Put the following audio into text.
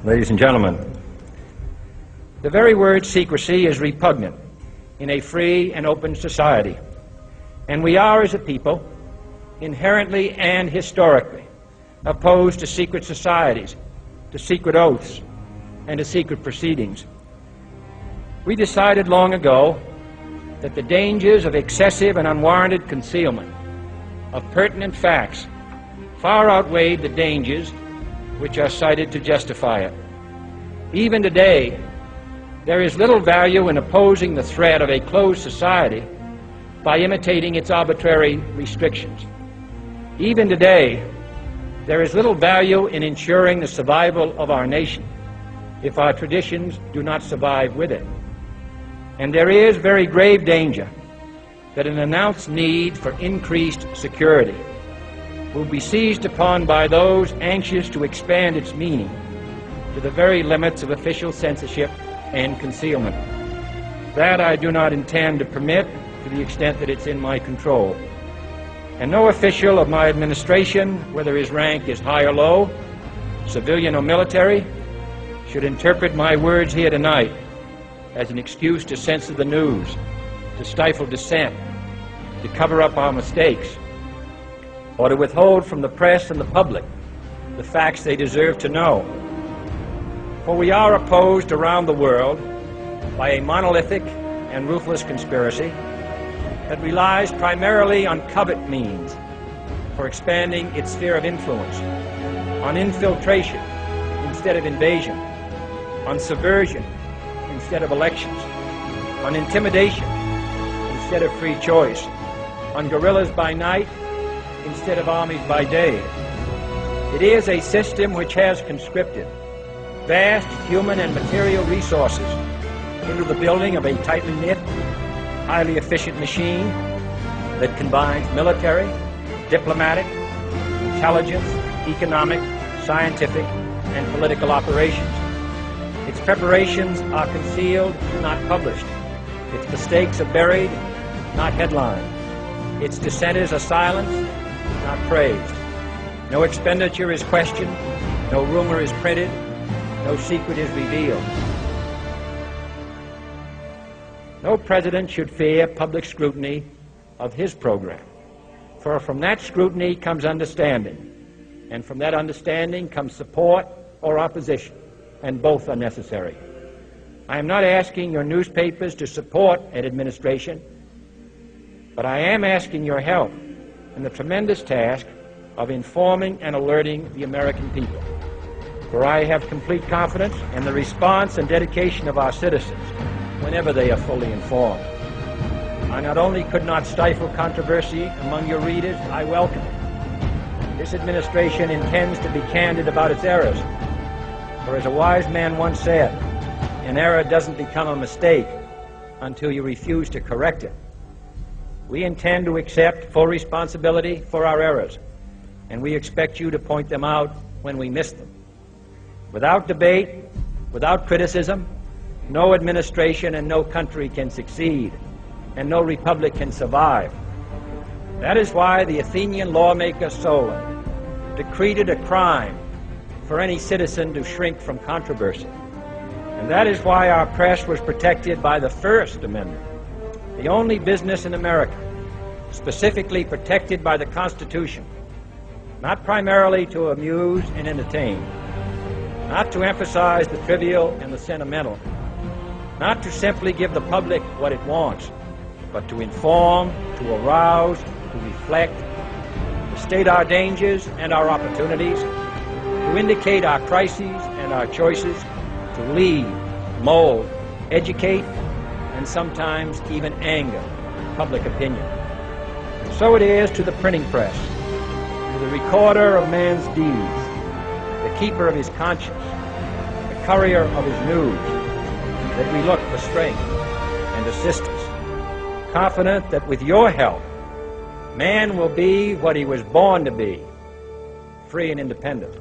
Ladies and gentlemen, the very word secrecy is repugnant in a free and open society, and we are, as a people, inherently and historically opposed to secret societies, to secret oaths, and to secret proceedings. We decided long ago that the dangers of excessive and unwarranted concealment of pertinent facts far outweighed the dangers which are cited to justify it. Even today, there is little value in opposing the threat of a closed society by imitating its arbitrary restrictions. Even today, there is little value in ensuring the survival of our nation if our traditions do not survive with it. And there is very grave danger that an announced need for increased security will be seized upon by those anxious to expand its meaning to the very limits of official censorship and concealment. That I do not intend to permit to the extent that it's in my control. And no official of my administration, whether his rank is high or low, civilian or military, should interpret my words here tonight as an excuse to censor the news, to stifle dissent, to cover up our mistakes, or to withhold from the press and the public the facts they deserve to know. For we are opposed around the world by a monolithic and ruthless conspiracy that relies primarily on covert means for expanding its sphere of influence, on infiltration instead of invasion, on subversion instead of elections, on intimidation instead of free choice, on guerrillas by night instead of armies by day. It is a system which has conscripted vast human and material resources into the building of a tightly knit, highly efficient machine that combines military, diplomatic, intelligence, economic, scientific, and political operations. Its preparations are concealed, not published. Its mistakes are buried, not headlined. Its dissenters are silenced, not praised. No expenditure is questioned, no rumor is printed, no secret is revealed. No president should fear public scrutiny of his program, for from that scrutiny comes understanding, and from that understanding comes support or opposition, and both are necessary. I am not asking your newspapers to support an administration, but I am asking your help in the tremendous task of informing and alerting the American people. For I have complete confidence in the response and dedication of our citizens whenever they are fully informed. I not only could not stifle controversy among your readers, I welcome it. This administration intends to be candid about its errors. For as a wise man once said, an error doesn't become a mistake until you refuse to correct it. We intend to accept full responsibility for our errors, and we expect you to point them out when we miss them. Without debate, without criticism, no administration and no country can succeed, and no republic can survive. That is why the Athenian lawmaker Solon decreed it a crime for any citizen to shrink from controversy. And that is why our press was protected by the First Amendment, the only business in America specifically protected by the Constitution, not primarily to amuse and entertain, not to emphasize the trivial and the sentimental, not to simply give the public what it wants, but to inform, to arouse, to reflect, to state our dangers and our opportunities, to indicate our crises and our choices, to lead, mold, educate, and sometimes even anger public opinion. And so it is to the printing press, to the recorder of man's deeds, the keeper of his conscience, the courier of his news, that we look for strength and assistance, confident that with your help, man will be what he was born to be, free and independent.